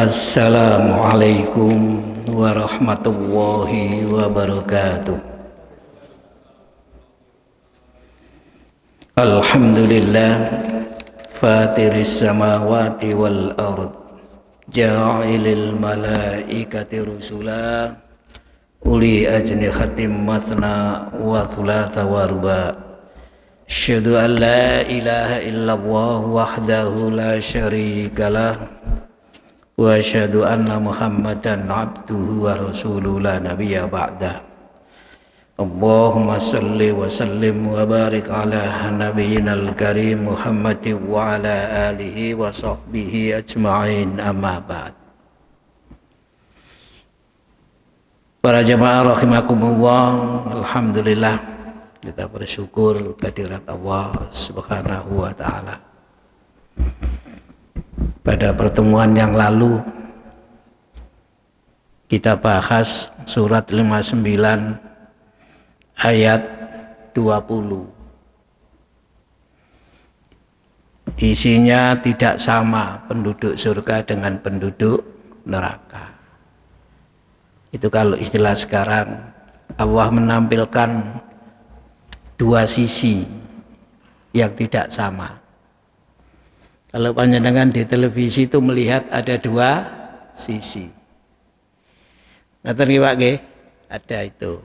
Assalamualaikum warahmatullahi wabarakatuh. Alhamdulillah fatiris samawati wal ard ja'ilil malaikati rusula uli ajnihatim mathna wa thulatha wa ruba. Asyhadu an la ilaha illallah wahdahu la syarikalah wa asyhadu anna Muhammadan abduhu wa rasuluhu la nabiyya ba'dah. Allahumma salli wa sallim wa barik ala nabiyyinal karim Muhammadin wa ala alihi wa sahbihi ajma'in, amma ba'd. Para jamaah rahimakumullah, alhamdulillah kita bersyukur kehadirat Allah Subhanahu wa taala. Pada pertemuan yang lalu kita bahas surat 59 ayat 20. Isinya tidak sama penduduk surga dengan penduduk neraka. Itu kalau istilah sekarang, Allah menampilkan dua sisi yang tidak sama. Kalau panjenengan di televisi itu melihat ada dua sisi. Ngaten nggih Pak nggih? Ada itu.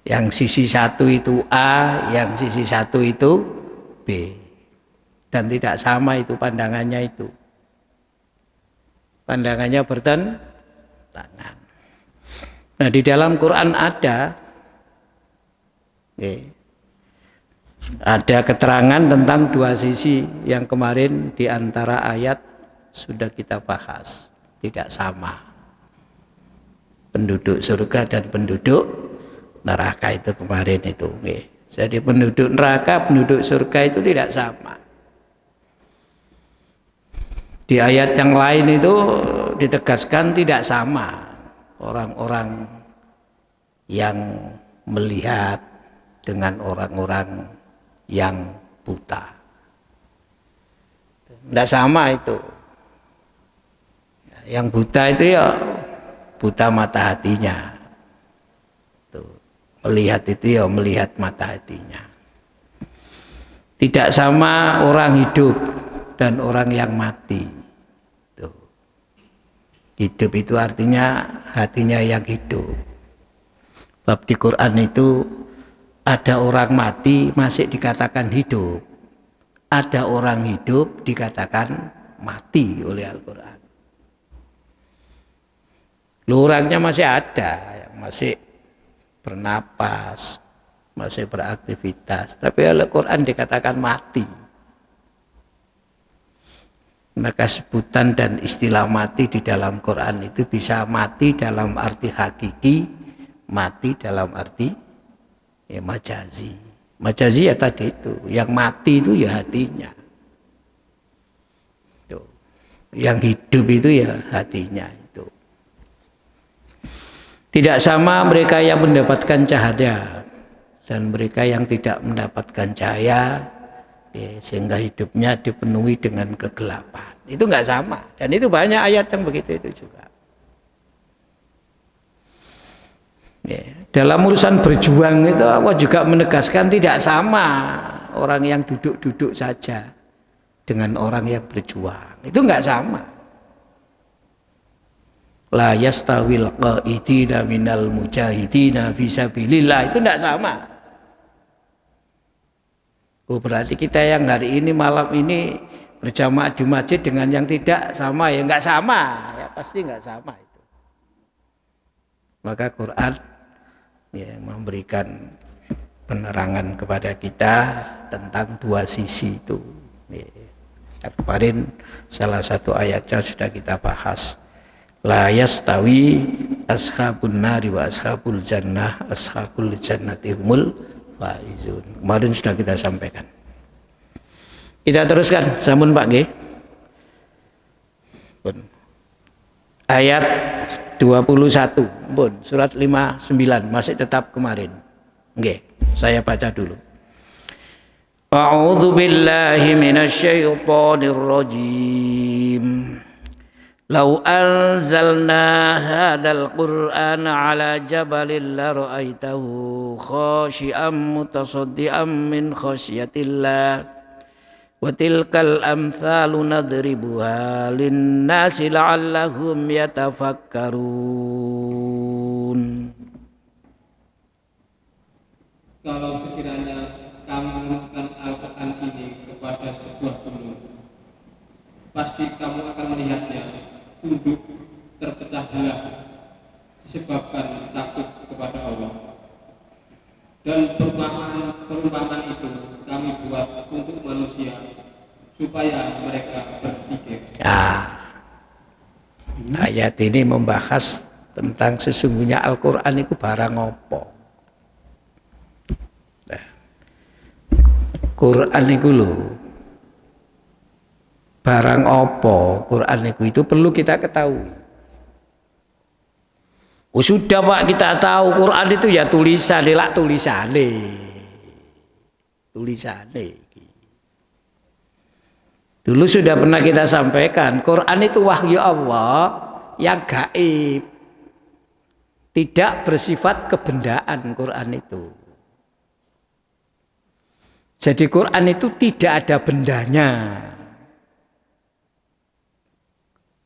Yang sisi satu itu A, yang sisi satu itu B. Dan tidak sama itu pandangannya itu. Pandangannya bertentangan. Nah, di dalam Quran ada keterangan tentang dua sisi yang kemarin di antara ayat sudah kita bahas. Tidak sama penduduk surga dan penduduk neraka itu kemarin itu. Jadi penduduk neraka, penduduk surga itu tidak sama. Di ayat yang lain itu ditegaskan tidak sama. Orang-orang yang melihat dengan orang-orang yang buta. Tidak sama itu. Yang buta itu ya buta mata hatinya. Tuh. Melihat itu ya melihat mata hatinya. Tidak sama orang hidup dan orang yang mati. Tuh. Hidup itu artinya hatinya yang hidup. Bab di Quran itu ada orang mati masih dikatakan hidup, ada orang hidup dikatakan mati oleh Al-Quran. Orangnya masih ada, yang masih bernapas, masih beraktivitas, tapi Al-Quran dikatakan mati. Maka sebutan dan istilah mati di dalam Quran itu bisa mati dalam arti hakiki, mati dalam arti ya majazi. Majazi ya tadi itu, yang mati itu ya hatinya. Tuh. Yang hidup itu ya hatinya itu. Tidak sama mereka yang mendapatkan cahaya dan mereka yang tidak mendapatkan cahaya, ya, sehingga hidupnya dipenuhi dengan kegelapan. Itu enggak sama, dan itu banyak ayat yang begitu itu juga. Ya, dalam urusan berjuang itu Allah juga menegaskan tidak sama orang yang duduk-duduk saja dengan orang yang berjuang. Itu enggak sama. La yastawil qa'idina minal mujahidina fisabilillah, itu enggak sama. Oh, berarti kita yang hari ini malam ini berjamaah di masjid dengan yang tidak sama ya enggak sama. Ya pasti enggak sama itu. Maka Quran ya, memberikan penerangan kepada kita tentang dua sisi itu. Ya, kemarin salah satu ayatnya sudah kita bahas. La yastawi ashabun nari wa ashabul jannah, ashabul jannati humul faizun. Kemarin sudah kita sampaikan. Kita teruskan, sampun Pak nggih. Ayat 21, pun surat 59 masih tetap kemarin. Nggih, saya baca dulu. A'udzu billahi minasy syaithanir rajim. Lau anzalna hadzal qur'ana ala jabalin la ra'aitahu khashi'an mutasaddian min khasyatillah wa tilkal amthalu nadribuha linnasi la'allahum yatafakkarun. Kalau sekiranya kamu menurunkan Al-Quran ini kepada sebuah gunung, pasti kamu akan melihatnya tunduk terpecah belah disebabkan takut kepada Allah. Dan perumpamaan itu kami buat untuk manusia supaya mereka berpikir. Ayat ini membahas tentang sesungguhnya Al-Quran itu barang apa. Quran itu loh, barang apa Quran itu perlu kita ketahui. Sudah Pak, kita tahu Quran itu ya tulisan, tulisane. Dulu sudah pernah kita sampaikan, Quran itu wahyu Allah yang gaib, tidak bersifat kebendaan Quran itu. Jadi Quran itu tidak ada bendanya.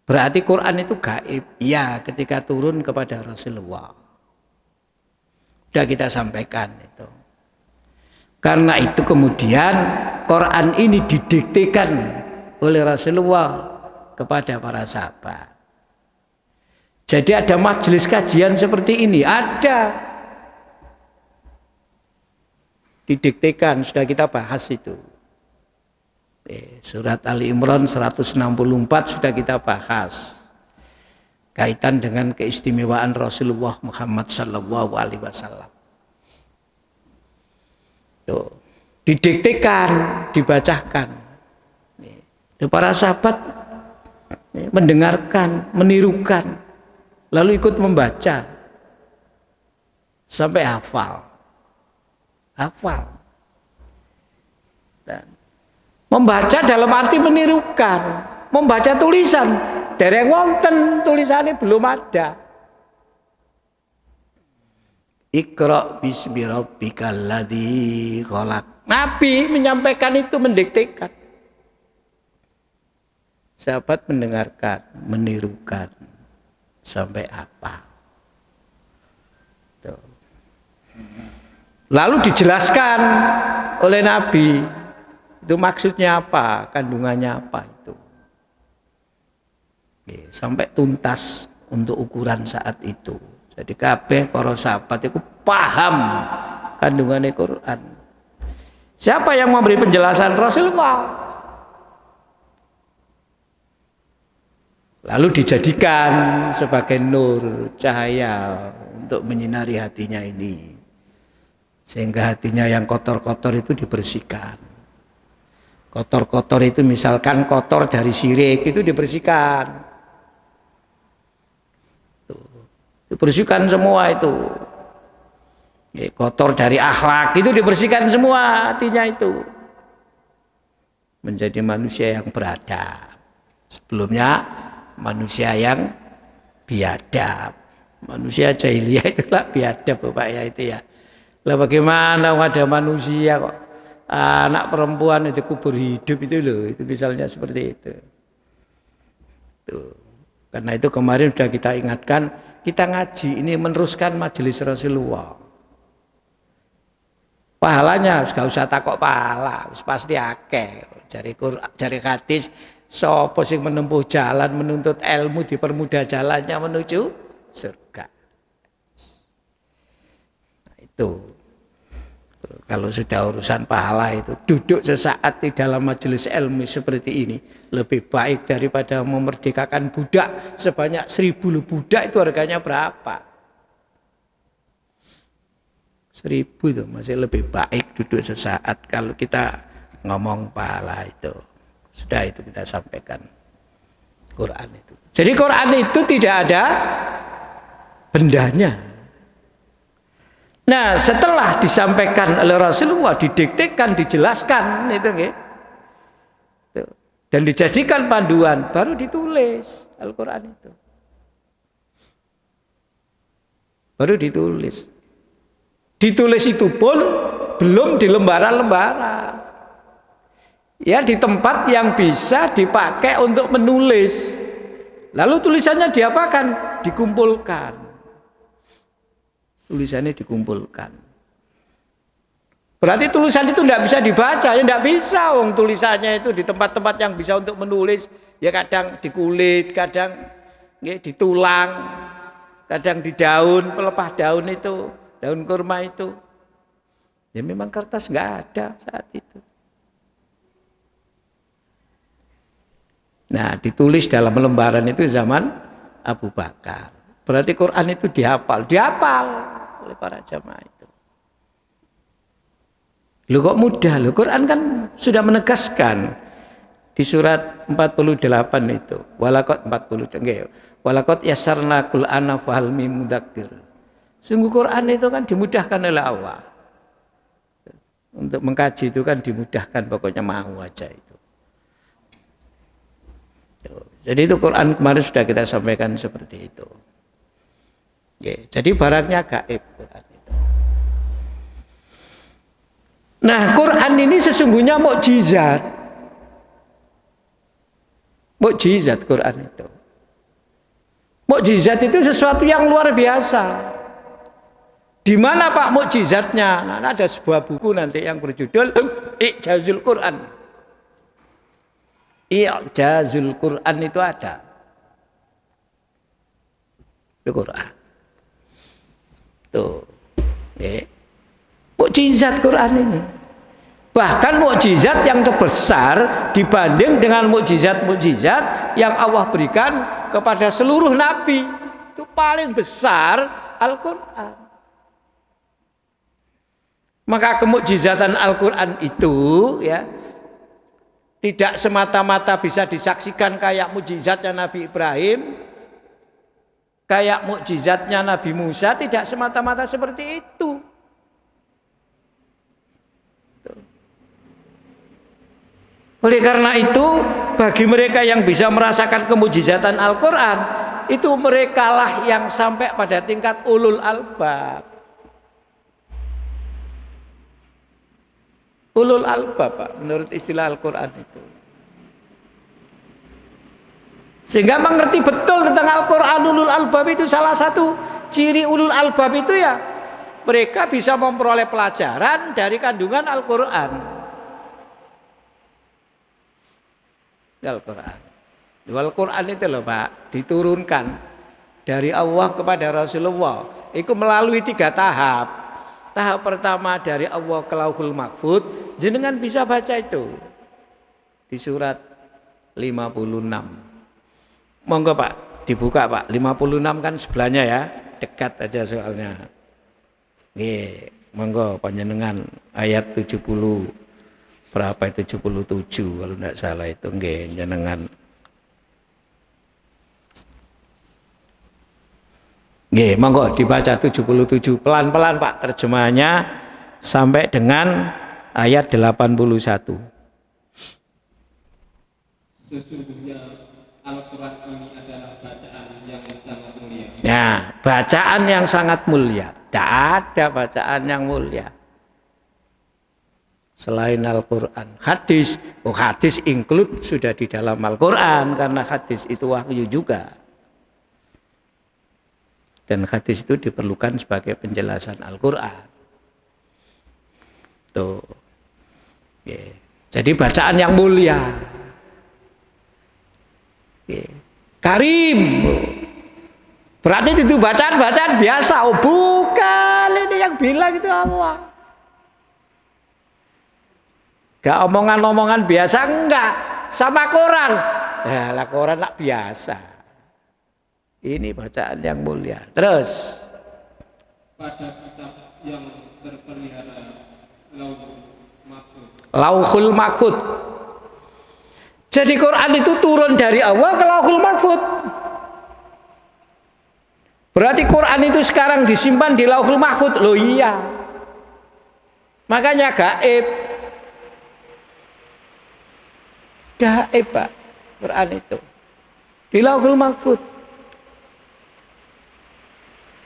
Berarti Quran itu gaib. Ya, ketika turun kepada Rasulullah. Sudah kita sampaikan itu. Karena itu kemudian Quran ini didiktekan oleh Rasulullah kepada para sahabat. Jadi ada majelis kajian seperti ini, ada. Didiktekan, sudah kita bahas itu. Surat Ali Imran 164 sudah kita bahas. Kaitan dengan keistimewaan Rasulullah Muhammad sallallahu alaihi wasallam. Tuh, didiktekan, dibacakan. Para sahabat mendengarkan, menirukan, lalu ikut membaca sampai hafal. Dan membaca dalam arti menirukan, membaca tulisan dari yang wonten tulisannya belum ada. Iqra bismi rabbikal ladzi khalaq. Nabi menyampaikan itu, mendiktekan. Sahabat mendengarkan, menirukan sampai apa. Tuh. Lalu dijelaskan oleh Nabi, itu maksudnya apa, kandungannya apa itu. Sampai tuntas untuk ukuran saat itu. Jadi kabeh para sahabat itu paham kandungannya Quran. Siapa yang memberi penjelasan? Rasulullah. Lalu dijadikan sebagai nur, cahaya untuk menyinari hatinya ini. Sehingga hatinya yang kotor-kotor itu dibersihkan. Kotor-kotor itu misalkan kotor dari syirik itu dibersihkan. Dibersihkan semua itu. Kotor dari akhlak itu dibersihkan semua hatinya itu. Menjadi manusia yang beradab. Sebelumnya manusia yang biadab. Manusia jahiliyah itulah biadab Bapak ya itu ya. Lah bagaimana ada manusia kok anak perempuan itu kubur hidup itu loh, itu misalnya seperti itu. Tuh. Karena itu kemarin sudah kita ingatkan, kita ngaji ini meneruskan majelis Rasulullah. Pahalanya gak usah takok pahala, pasti akeh. Dari hadis sapa sing menempuh jalan menuntut ilmu dipermudah jalannya menuju surga. Nah, itu. Kalau sudah urusan pahala itu duduk sesaat di dalam majelis ilmu seperti ini lebih baik daripada memerdekakan budak sebanyak 1000 budak. Itu harganya berapa? 1000 itu masih lebih baik duduk sesaat kalau kita ngomong pahala itu. Sudah itu kita sampaikan Quran itu. Jadi Quran itu tidak ada bendanya. Nah, setelah disampaikan oleh Rasulullah, didiktekan, dijelaskan itu, dan dijadikan panduan, baru ditulis Al-Quran itu. Baru ditulis. Ditulis itu pun belum di lembaran-lembaran. Ya, di tempat yang bisa dipakai untuk menulis. Lalu tulisannya diapakan? Dikumpulkan. Tulisannya dikumpulkan. Berarti tulisan itu tidak bisa dibaca, ya tidak bisa. Tulisannya itu di tempat-tempat yang bisa untuk menulis, ya kadang di kulit, kadang ya, di tulang, kadang di daun, pelepah daun itu, daun kurma itu. Ya memang kertas nggak ada saat itu. Nah, ditulis dalam lembaran itu zaman Abu Bakar. Berarti Quran itu dihafal oleh para jamaah itu. Loh kok mudah? Loh Quran kan sudah menegaskan di surat 48 itu. Walaqad 40 nggih. Walaqad yassarna Qur'ana fahal mim mudzakir. Sungguh Quran itu kan dimudahkan oleh Allah. Untuk mengkaji itu kan dimudahkan, pokoknya mau aja itu. Jadi itu Quran kemarin sudah kita sampaikan seperti itu. Ya, jadi barangnya gaib Quran itu. Nah, Quran ini sesungguhnya mukjizat. Mukjizat Quran itu. Mukjizat itu sesuatu yang luar biasa. Di mana Pak mukjizatnya? Nah, ada sebuah buku nanti yang berjudul I'jazul Quran. I'jazul Quran itu ada. Di Quran. Tuh. Mukjizat Quran ini. Bahkan mukjizat yang terbesar dibanding dengan mukjizat-mukjizat yang Allah berikan kepada seluruh nabi. Itu paling besar Al-Quran. Maka kemukjizatan Al-Quran itu ya tidak semata-mata bisa disaksikan kayak mukjizatnya Nabi Ibrahim, kayak mukjizatnya Nabi Musa, tidak semata-mata seperti itu. Oleh karena itu, bagi mereka yang bisa merasakan kemukjizatan Al-Quran, itu merekalah yang sampai pada tingkat ulul albab. Ulul albab, Pak, menurut istilah Al-Quran itu. Sehingga mengerti betul tentang Al-Quran, ulul albab itu salah satu ciri ulul albab itu ya mereka bisa memperoleh pelajaran dari kandungan Al-Quran. Al-Quran. Al-Quran itu loh Pak, diturunkan dari Allah kepada Rasulullah. Itu melalui 3 tahap. Tahap pertama dari Allah ke Lauhul Mahfud, jenengan bisa baca itu di surat 56. Monggo Pak, dibuka Pak. 56 kan sebelahnya ya, dekat aja soalnya. Nggih, monggo panjenengan ayat 70 berapa itu 77 kalau tidak salah itu nggih jenengan. Nggih, monggo dibaca 77 pelan-pelan Pak terjemahannya sampai dengan ayat 81. Sesungguhnya Al-Quran ini adalah bacaan yang sangat mulia. Ya, bacaan yang sangat mulia. Tidak ada bacaan yang mulia selain Al-Quran. Hadis, hadis include sudah di dalam Al-Quran karena hadis itu wahyu juga. Dan hadis itu diperlukan sebagai penjelasan Al-Quran. Tuh. Yeah. Jadi bacaan yang mulia. Yeah. Karim. Berarti itu bacaan-bacaan biasa. Oh bukan, ini yang bilang itu Allah. Gak omongan-omongan biasa, enggak. Sama Quran. Ya lah Quran lah biasa. Ini bacaan yang mulia. Terus pada kitab yang terpelihara Lauhul Mahfud. Jadi Quran itu turun dari Allah ke Lauhul Mahfud. Berarti Quran itu sekarang disimpan di Lauhul Mahfud. Loh iya. Makanya gaib. Gaib, Pak. Quran itu. Di Lauhul Mahfuz.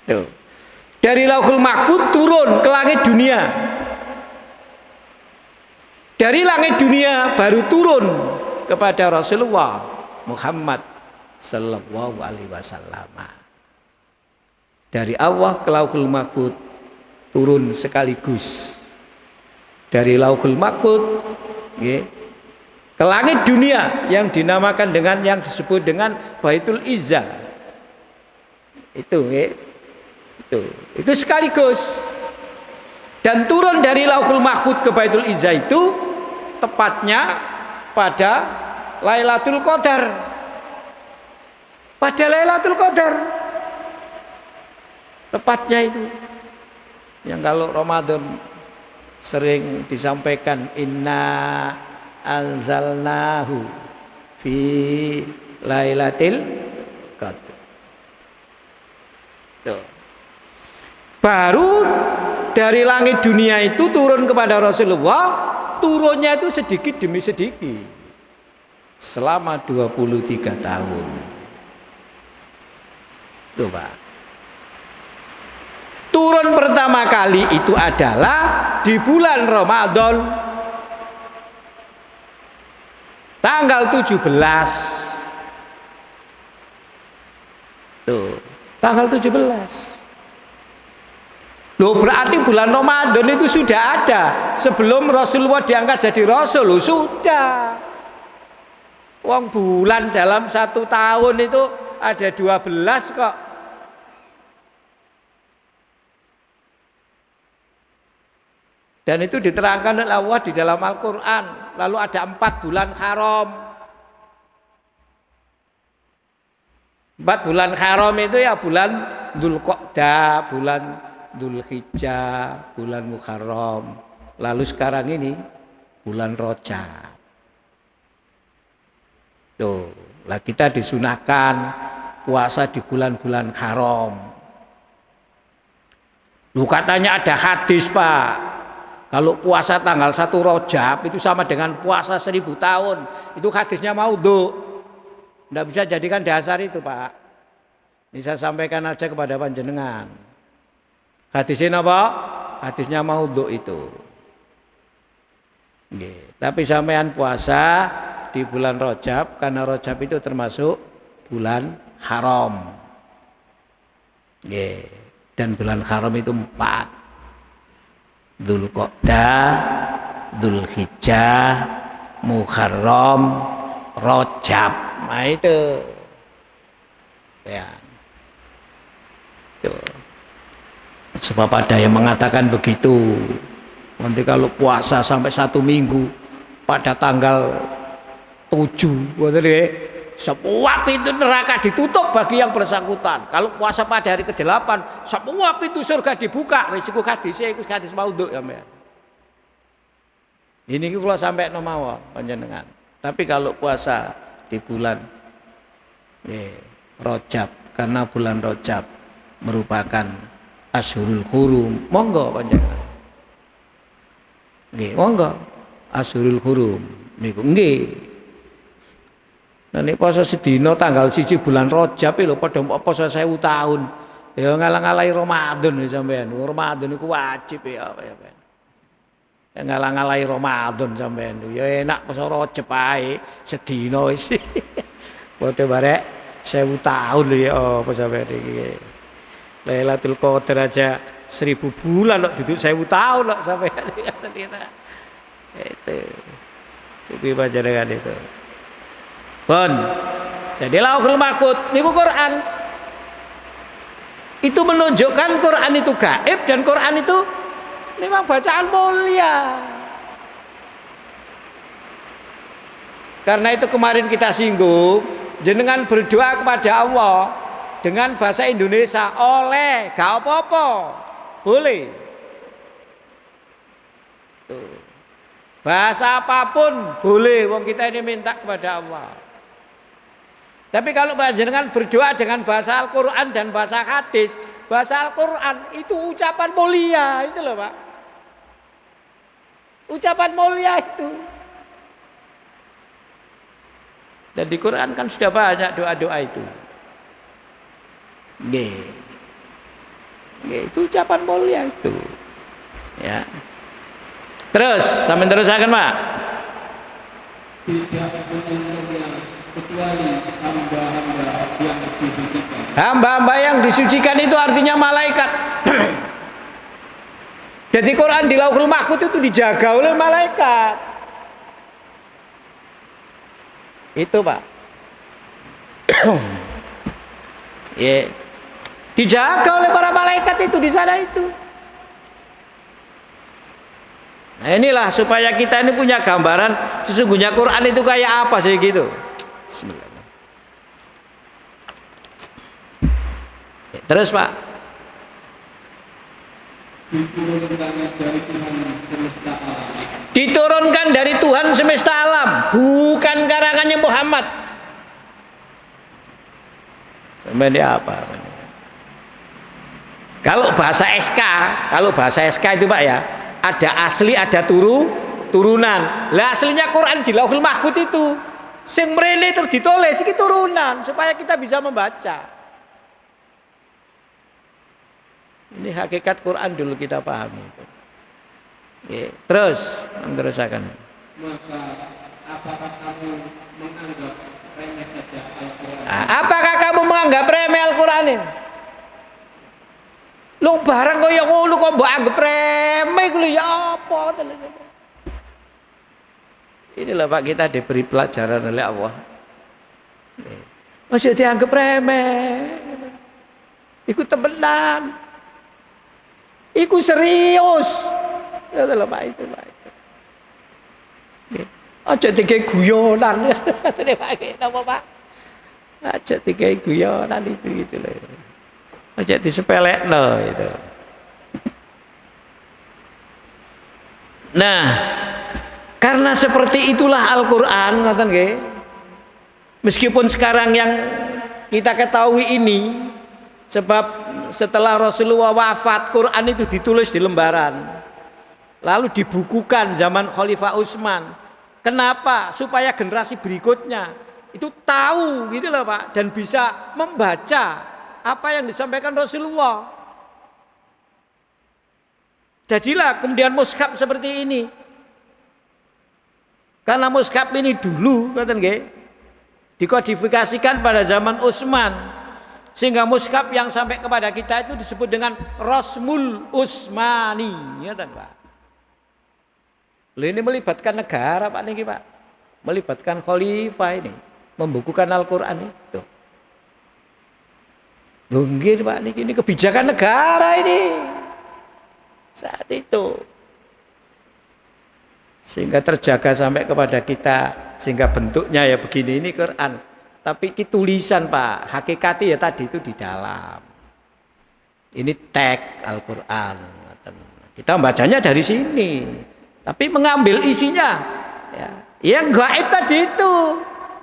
Tuh. Dari Lauhul Mahfuz turun ke langit dunia. Dari langit dunia baru turun kepada Rasulullah Muhammad sallallahu alaihi wasallam. Dari Allah ke Lauhul Mahfuz turun sekaligus. Dari Lauhul Mahfuz ke langit dunia yang dinamakan dengan yang disebut dengan Baitul Izzah. Itu sekaligus. Dan turun dari Lauhul Mahfuz ke Baitul Izzah itu tepatnya pada Lailatul Qadar. Pada Lailatul Qadar. Tepatnya itu. Yang kalau Ramadan sering disampaikan inna anzalnahu fi Lailatul Qadar. Tuh. Baru dari langit dunia itu turun kepada Rasulullah, turunnya itu sedikit demi sedikit selama 23 tahun. Coba. Turun pertama kali itu adalah di bulan Ramadan tanggal 17. Tuh, tanggal 17. Loh, berarti bulan Ramadan itu sudah ada sebelum Rasulullah diangkat jadi Rasul. Loh, sudah. Wong bulan dalam 1 tahun itu ada 12 kok. Dan itu diterangkan oleh Allah di dalam Al-Quran. Lalu ada 4 bulan haram. 4 bulan haram itu ya bulan Dzulqa'dah, bulan Dzulhijjah, bulan Muharram. Lalu sekarang ini bulan Rajab. Tuh, lah kita disunahkan puasa di bulan-bulan haram. Lu katanya ada hadis, Pak. Kalau puasa tanggal 1 Rajab itu sama dengan puasa 1000 tahun. Itu hadisnya maudhu. Tidak bisa jadikan dasar itu, Pak. Ini saya sampaikan aja kepada panjenengan. Hadisnya apa? Hadisnya maudhu itu. Tapi sampean puasa di bulan Rajab karena Rajab itu termasuk bulan haram. Dan bulan haram itu 4. Dzulqa'dah, Dzulhijjah, Muharram, Rajab. Nah itu. Ya. Tuh. Sebab ada yang mengatakan begitu. Nanti kalau puasa sampai 1 minggu pada tanggal 7, semua pintu neraka ditutup bagi yang bersangkutan. Kalau puasa pada hari ke-8, semua pintu surga dibuka. Risiko hadis maudhu ya, men. Ini kalau sampai nomawon panjenengan. Tapi kalau puasa di bulan Rajab, karena bulan Rajab merupakan Ashurul Hurum, monggo panjenengan. Nggih, monggo. Ashurul Hurum niku nggih. Nah nek poso sedina tanggal 1 bulan Rajab lho padha poso 1000 tahun. Ya ngalang-alahi Ramadan sampean. Ramadan niku wajib ya. Ya ngalang-alahi Ramadan sampean. Ya enak poso Rajab ae sedina wis. Padha barek 1000 tahun lho ya apa sampean iki. Lailatul Qadar aja 1000 bulan kok duduk 1000 tahun kok sampean kita. Itu. Cukup panjenengan itu. Bon. Jadi Lauhul Mahfuz niku Quran. Itu menunjukkan Quran itu gaib dan Quran itu memang bacaan mulia. Karena itu kemarin kita singgung, jenengan berdoa kepada Allah dengan bahasa Indonesia oleh gak apa-apa. Boleh. Tuh. Bahasa apapun boleh, wong kita ini minta kepada Allah. Tapi kalau panjenengan berdoa dengan bahasa Al-Quran dan bahasa hadis, bahasa Al-Quran itu ucapan mulia, itu loh Pak. Ucapan mulia itu. Dan di Quran kan sudah banyak doa-doa itu. Nggih. Nggih, itu ucapan mulia itu. Ya. Terus, sampai terusaken, Pak. Tidak punya kecuali hamba-hamba yang disucikan. Hamba-hamba yang disucikan itu artinya malaikat. Jadi Quran di Lauhul Mahfuz itu dijaga oleh malaikat. Itu, Pak. Ya. Dijaga oleh para malaikat itu di sana itu. Nah, inilah supaya kita ini punya gambaran sesungguhnya Quran itu kayak apa sih gitu. Bismillah. Terus, Pak. Diturunkan dari Tuhan semesta alam, bukan karangannya Muhammad. Sebenarnya apa? Kalau bahasa SK itu, Pak, ya, ada asli, ada turunan. Lah aslinya Quran di Lauhul Mahfuz itu. Sing mrene terus ditulis iki turunan supaya kita bisa membaca. Ini hakikat Quran dulu kita pahami. Ya, terusakan. Maka apakah kamu menganggap remeh saja Al-Quran? Apakah kamu menganggap remeh Al-Quran ini? Lu barang kaya ngono kok mbok anggap remeh kuwi ya apa? Inilah Pak, kita diberi pelajaran oleh Allah. Masih dianggap remeh. Iku temenan. Iku serius. Ya Pak itu. Aja digawe guyonan. Napa Pak? Aja digawe guyonan itu gitu loh. Aja disepelekno itu. Nah, karena seperti itulah Al-Qur'an, ngoten nggih. Meskipun sekarang yang kita ketahui ini, sebab setelah Rasulullah wafat, Quran itu ditulis di lembaran. Lalu dibukukan zaman Khalifah Utsman. Kenapa? Supaya generasi berikutnya itu tahu gitu loh Pak, dan bisa membaca apa yang disampaikan Rasulullah. Jadilah kemudian mushaf seperti ini. Karena mushaf ini dulu ngoten nggih, dikodifikasikan pada zaman Utsman, sehingga mushaf yang sampai kepada kita itu disebut dengan Rasmul Utsmani, ngoten Pak. Ini melibatkan negara Pak niki Pak, melibatkan khalifah ini, membukukan Al-Quran itu. Nggih Pak niki, ini kebijakan negara ini saat itu, sehingga terjaga sampai kepada kita, sehingga bentuknya ya begini, ini Quran. Tapi ini tulisan Pak, hakikatnya ya tadi itu di dalam. Ini teks Al-Quran. Kita bacanya dari sini, tapi mengambil isinya ya, yang gaib tadi itu,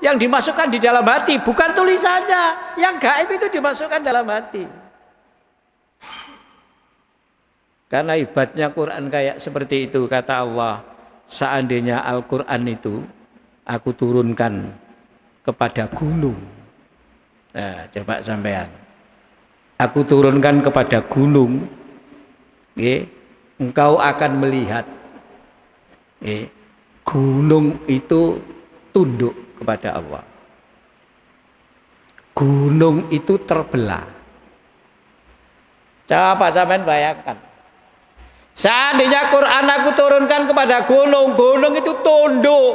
yang dimasukkan di dalam hati, bukan tulisannya. Yang gaib itu dimasukkan dalam hati. Karena hebatnya Quran kayak seperti itu, kata Allah, seandainya Al-Quran itu aku turunkan kepada gunung. Nah, coba sampean. Aku turunkan kepada gunung, engkau akan melihat gunung itu tunduk kepada Allah. Gunung itu terbelah. Coba sampean bayangkan. Seandainya Quran aku turunkan kepada gunung, gunung itu tunduk.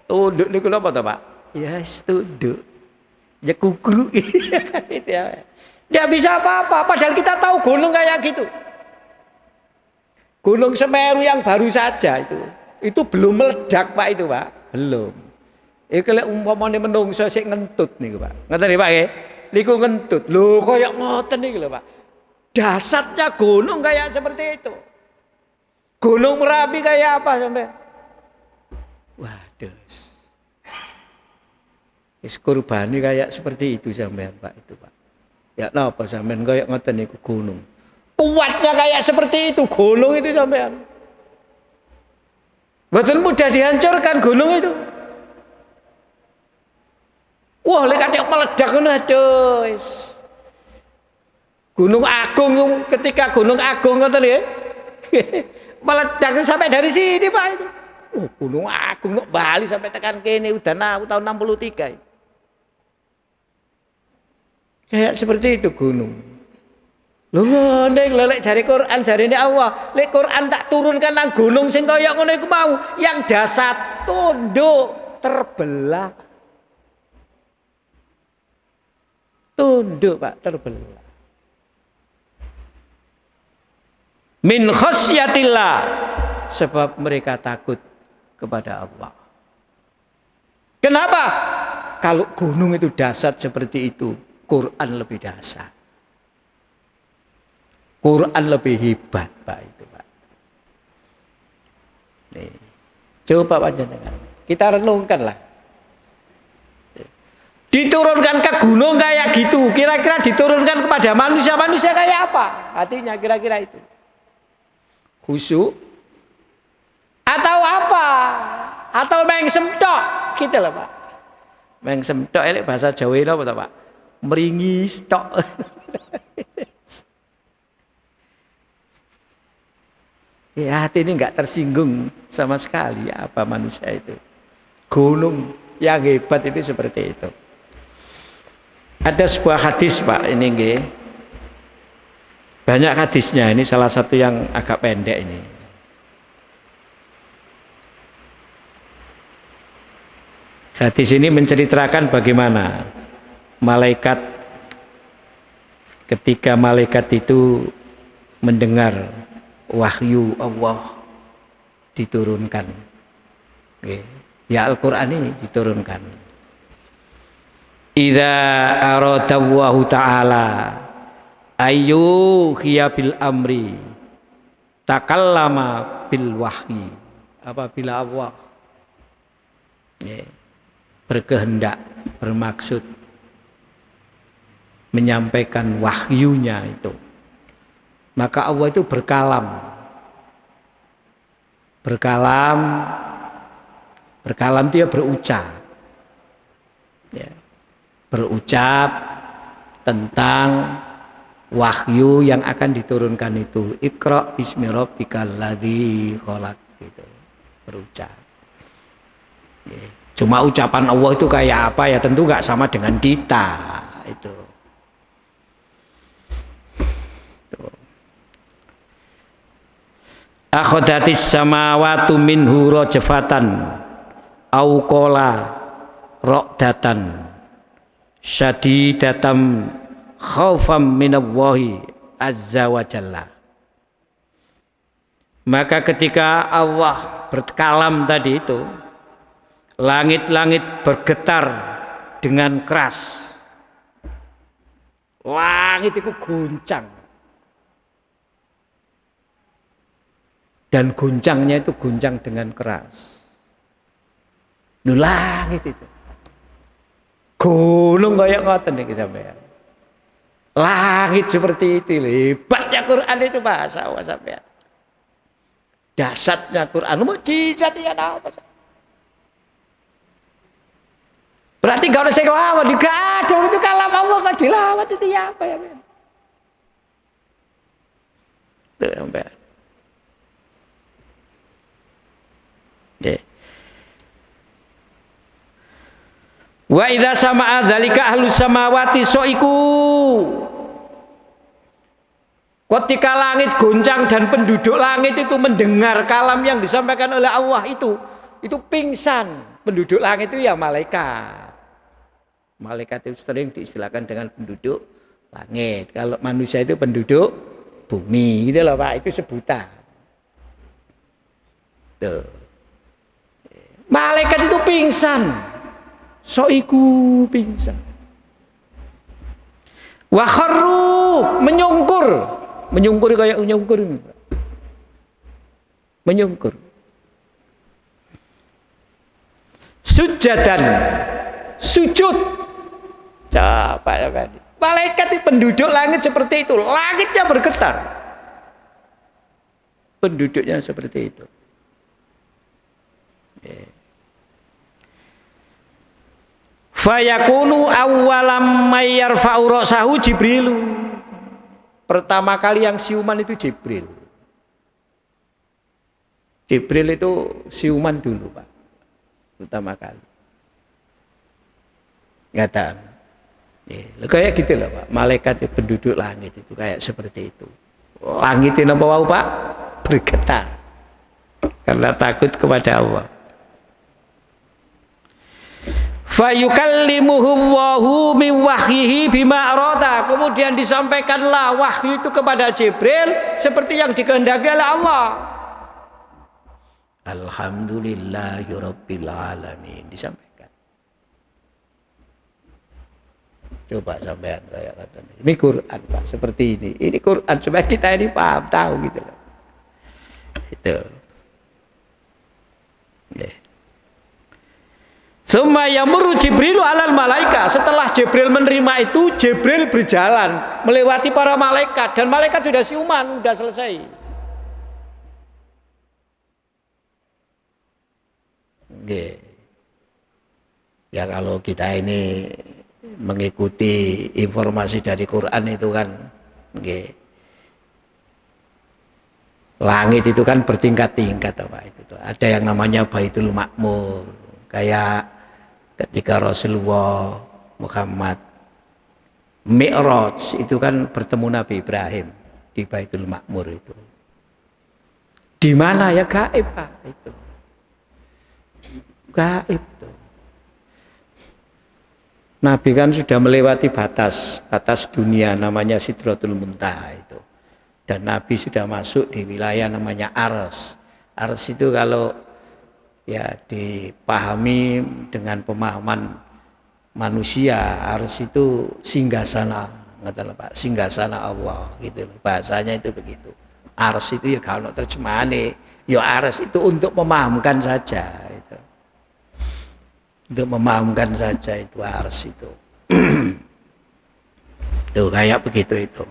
Tunduk niku napa to, Pak? Yes, tunduk. Ya kuku. Itu ya. Tidak bisa apa-apa, padahal kita tahu gunung kayak gitu. Gunung Semeru yang baru saja itu belum meledak Pak, itu Pak, belum. Iku lek umpamane menungso sik ngentut niku Pak. Ngoten nggih Pak nggih. Niku ngentut. Lho kaya ngoten niku lho Pak. Dasarnya gunung kayak seperti itu. Gunung Merapi kayak apa sampai? Waduh. Is kurbani kayak seperti itu sampean Pak itu Pak. Ya napa sampean kayak ngoten niku gunung. Kuatnya kayak seperti itu gunung itu sampean. Betul mudah dihancurkan gunung itu. Wah, lek katik meledak ngono aduh. Gunung Agung, ketika Gunung Agung ngoten nggih. Meledak sampai dari sini Pak itu. Gunung Agung kok Bali sampai tekan kene udah tahun 63. Kayak seperti itu gunung. Lho ngene lek jari Quran jarine Allah, lek Quran tak turunkan nang gunung sing kaya ngono iku mau, yang dasar tunduk terbelah. Tunduk Pak terbelah. Min khasyatillah, sebab mereka takut kepada Allah. Kenapa? Kalau gunung itu dahsyat seperti itu, Quran lebih dahsyat. Quran lebih hebat Pak itu Pak. Nih, coba panjenengan kita renungkanlah. Diturunkan ke gunung kayak gitu, kira-kira diturunkan kepada manusia kayak apa? Hatinya kira-kira itu. Khusyuk atau apa? Atau meng semtok gitu loh Pak. Meng semtok ini bahasa Jawa ini apa Pak? Meringis tok. Ya hati ini enggak tersinggung sama sekali apa manusia itu. Gunung yang hebat itu seperti itu. Ada sebuah hadis Pak, ini nggih. Banyak hadisnya, ini salah satu yang agak pendek ini. Hadis ini menceritakan bagaimana malaikat ketika malaikat itu mendengar wahyu Allah diturunkan. Ya Al-Quran ini diturunkan. Idza aradallahu ta'ala ayu bil amri takallama bil wahyi. Apabila Allah berkehendak, bermaksud menyampaikan wahyunya itu, maka Allah itu berkalam dia berucap, berucap tentang wahyu yang akan diturunkan itu. Iqra bismi rabbikal ladzi khalaq gitu. Berucap. Cuma ucapan Allah itu kayak apa ya tentu nggak sama dengan kita itu. Akhadatis samawati minhu rajfatan au qala raqdatan syadidatam khaufam minallahi azza wa jalla. Maka ketika Allah berkalam tadi itu, langit-langit bergetar dengan keras. Langit itu guncang. Dan guncangnya itu guncang dengan keras. Langit itu. Gunung kayak ngoten iki sampean. Langit seperti itu, hebatnya Quran itu bahasa Allah sampean. Dasarnya Quran, mukjizat ya apa? Berarti gak ada yang lawan, gak ada itu kalam Allah kok dilawat itu ya apa ya men? Tuh sampean. Wa idza sama'a dzalika ahlus samawati soiku. Ketika langit goncang dan penduduk langit itu mendengar kalam yang disampaikan oleh Allah itu pingsan. Penduduk langit itu ya malaikat. Malaikat itu sering diistilahkan dengan penduduk langit. Kalau manusia itu penduduk bumi, gitu loh Pak, itu sebutan. Tuh. Malaikat itu pingsan. Soiku pingsan. Wa kharru menyungkur. Menyungkur kayak menyungkur ini. Menyungkur. Sujadan. Sujud. Coba ya Pak. Malaikat itu penduduk langit seperti itu. Langitnya bergetar. Penduduknya seperti itu. Fayakunu awwalam mayyarfa'u ra'sahu Jibrilu. Pertama kali yang siuman itu Jibril. Jibril itu siuman dulu, Pak. Pertama kali. Ngataan. Ya, kayak gitu loh, Pak. Malaikat penduduk langit itu kayak seperti itu. Langit ini apa wau, Pak? Bergetar. Karena takut kepada Allah. Fayukallimuhu Allahu min wahyihi bima arada. Kemudian disampaikanlah wahyu itu kepada Jibril seperti yang dikehendaki oleh Allah. Alhamdulillahirabbil alamin, disampaikan. Coba sampean kayak katanya. Ini Quran, Pak, seperti ini. Ini Quran supaya kita ini paham, tahu gitu loh. Itu. Yeah. Summa yamurru Jibrilu alal malaika. Setelah Jibril menerima itu, Jibril berjalan melewati para malaikat dan malaikat sudah siuman, sudah selesai. Nggih. Ya kalau kita ini mengikuti informasi dari Quran itu kan nggih. Langit itu kan bertingkat-tingkat apa itu. Ada yang namanya Baitul Ma'mur. Kayak ketika Rasulullah Muhammad Mi'raj itu kan bertemu Nabi Ibrahim di Baitul Ma'mur itu. Di mana ya gaib, Pak, itu. Gaib tuh. Nabi kan sudah melewati batas dunia namanya Sidratul Muntaha itu. Dan Nabi sudah masuk di wilayah namanya Ars. Ars itu kalau ya dipahami dengan pemahaman manusia, Ars itu singgasana, ngatalah Pak, singgasana Allah gitu loh. Bahasanya itu begitu. Ars itu ya kalau terjemahane, ya Ars itu untuk memahamkan saja itu. Untuk memahamkan saja itu Ars itu. Tuh kayak begitu itu.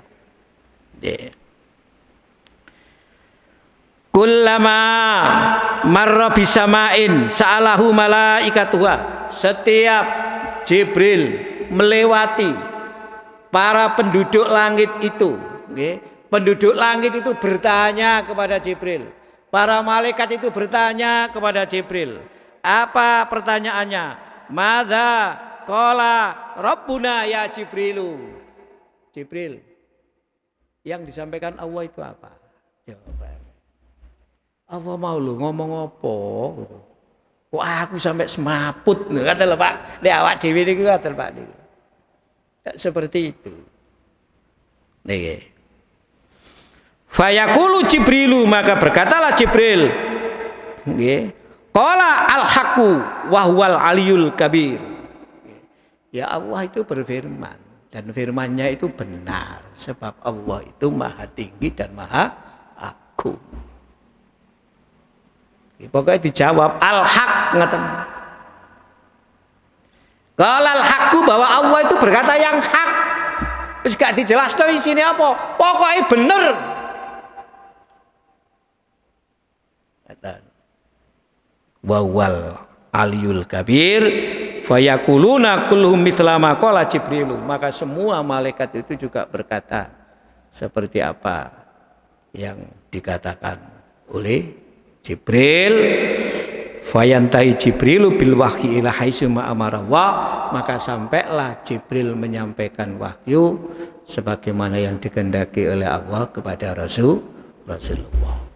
Kullama marra bisamain sa'alahu malaikatuha. Setiap Jibril melewati para penduduk langit itu, penduduk langit itu bertanya kepada Jibril. Para malaikat itu bertanya kepada Jibril. Apa pertanyaannya? Madza qala Rabbuna ya Jibrilu. Jibril, yang disampaikan Allah itu apa? Jawaban. Allah mau lu ngomong apa gitu. Kok aku sampai semaput lho kata lho Pak. Nek awak dhewe niku kata Pak niku. Seperti itu. Nggih. Fayaqulu Jibrilu, maka berkatalah Jibril. Nggih. Qala al-haqqu wa huwal aliyul kabir. Ya Allah itu berfirman dan firman-Nya itu benar sebab Allah itu Maha tinggi dan Maha agung. Pokoknya dijawab al-haq ngaten. Kalau al-haqqu bahwa Allah itu berkata yang hak. Wis gak dijelasno isine apa? Pokoknya bener. Ngaten. Wa wal aliyul kabir fayaquluna kulluhum mithla ma qala Jibril. Maka semua malaikat itu juga berkata seperti apa yang dikatakan oleh Jibril. Fayantai Jibrilu bil wahyi ila haitsu ma amara wa, maka sampailah Jibril menyampaikan wahyu sebagaimana yang dikehendaki oleh Allah kepada Rasulullah.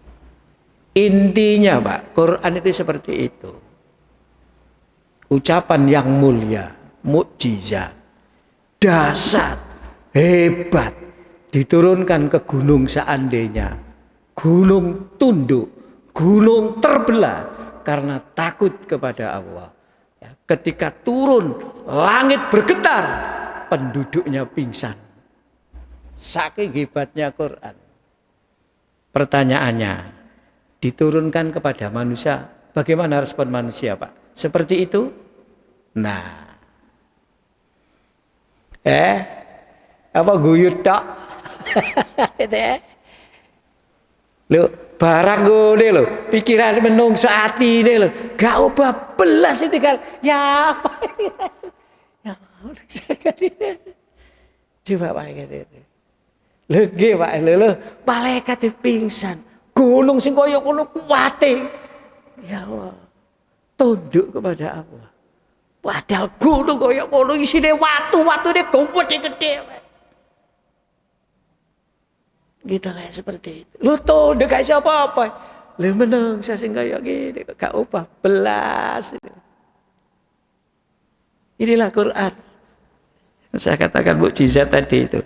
Intinya Pak, Quran itu seperti itu. Ucapan yang mulia, mukjizat, dahsyat, hebat, diturunkan ke gunung seandainya gunung tunduk, gunung terbelah karena takut kepada Allah. Ya, ketika turun langit bergetar, penduduknya pingsan. Saking hebatnya Quran. Pertanyaannya, diturunkan kepada manusia, bagaimana respon manusia Pak? Seperti itu? Nah, apa guyut tok? Lho, barang ngene lho, pikiran menungso atine lho, gak ubah belas itu kan. Ya apa? Coba Pak itu. Lho nggih Pak, lho malaikat pingsan. Gunung sing kaya ngono kuwate. Ya Allah. Tunduk kepada Allah. Padahal gunung kaya ngono isine watu-watune gede-gede. Kita kayak seperti itu. Lu tunduk gak siapa apa. Lu menang saya sing kaya gini gak upah belas. Inilah Quran. Saya katakan mukjizat tadi itu.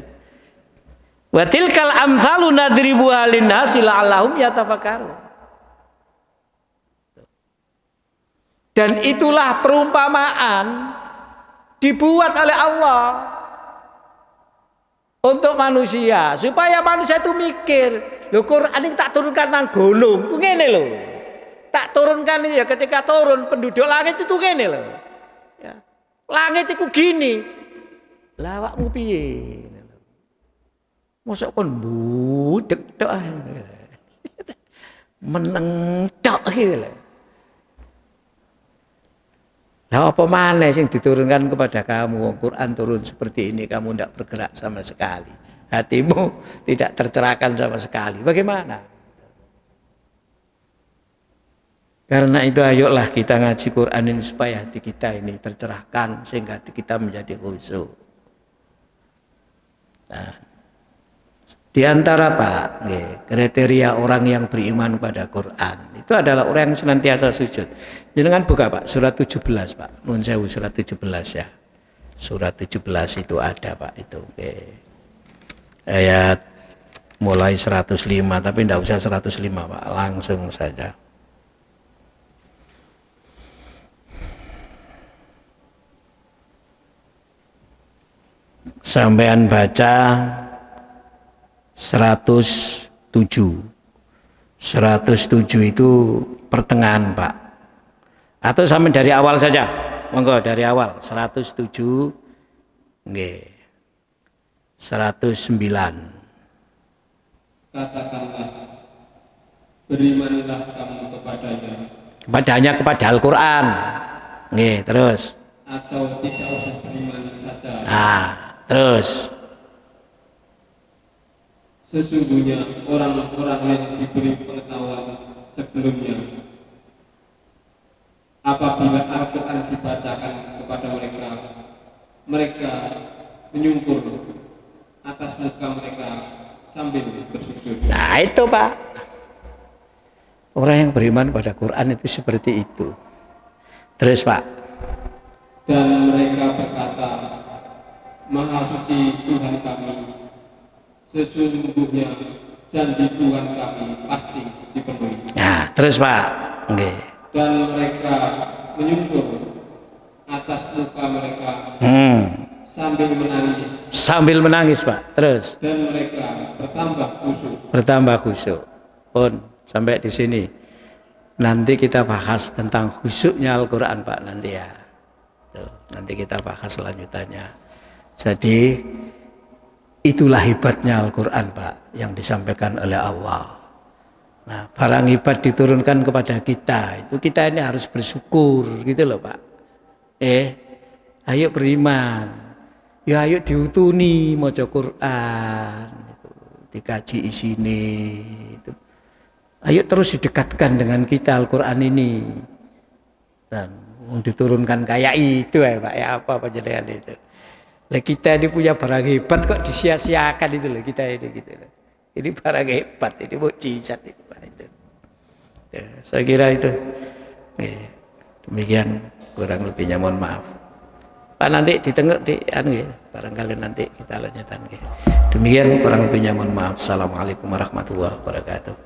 Wa tilkal amsalu nadribuha linnasi la'allahum yatafakkarun. Dan itulah perumpamaan dibuat oleh Allah untuk manusia, supaya manusia itu mikir. Lho Quran ini tak turunkan nang gunung, ku ngene lho. Tak turunkan ya ketika turun penduduk langit itu ngene lho. Ya. Langit itu gini. Lah awakmu piye? Mosok kon budek tok ae. Meneng tok iki lho. Lah apa maneh sing diturunkan kepada kamu? Quran turun seperti ini, kamu tidak bergerak sama sekali. Hatimu tidak tercerahkan sama sekali. Bagaimana? Karena itu ayolah kita ngaji Quran ini supaya hati kita ini tercerahkan sehingga hati kita menjadi khusyuk. Nah, di antara kriteria orang yang beriman pada Quran itu adalah orang yang senantiasa sujud. Jangan buka Pak, surat 17 Pak. Nuhun sewu surat 17 ya. Surat 17 itu ada Pak itu. Ayat mulai 105 tapi tidak usah 105 Pak, langsung saja. Sampean baca 107 itu pertengahan Pak, atau sampai dari awal saja, monggo dari awal 107 nggih 109. Katakanlah, berimanlah kamu kepadanya kepada Al-Quran nggih, terus atau tidak usah beriman saja. Terus sesungguhnya orang-orang yang diberi pengetahuan sebelumnya, apabila Al-Quran dibacakan kepada mereka, mereka menyungkur atas muka mereka sambil bersujud. Nah itu Pak, orang yang beriman pada Quran itu seperti itu. Terus Pak, dan mereka berkata, Maha suci Tuhan kami, sesungguhnya janji Tuhan kami pasti dipenuhi. Nah terus Pak, okay. Dan mereka menyungkur atas muka mereka sambil menangis Pak. Terus dan mereka bertambah khusyuk. Pun sampai di sini. Nanti kita bahas tentang khusyuknya Al-Quran Pak nanti ya. Tuh, nanti kita bahas lanjutannya. Jadi itulah hebatnya Al-Quran Pak yang disampaikan oleh Allah. Nah, barang hebat diturunkan kepada kita, itu kita ini harus bersyukur gitu loh Pak. Ayo beriman. Ya ayo diutuni maca Quran itu, dikaji isine itu. Ayo terus didekatkan dengan kita Al-Quran ini. Dan diturunkan kayak itu ya Pak, ya apa penjelasan itu. Lah kita ini punya barang hebat kok disia-siakan itu loh kita ini gitu loh. Ini barang hebat, ini mukjizat itu Pak itu. Ya, saya kira itu. Demikian kurang lebihnya mohon maaf. Pak nanti ditengok di barangkali nanti kita lanjutkan. Demikian kurang lebihnya mohon maaf. Assalamualaikum warahmatullahi wabarakatuh.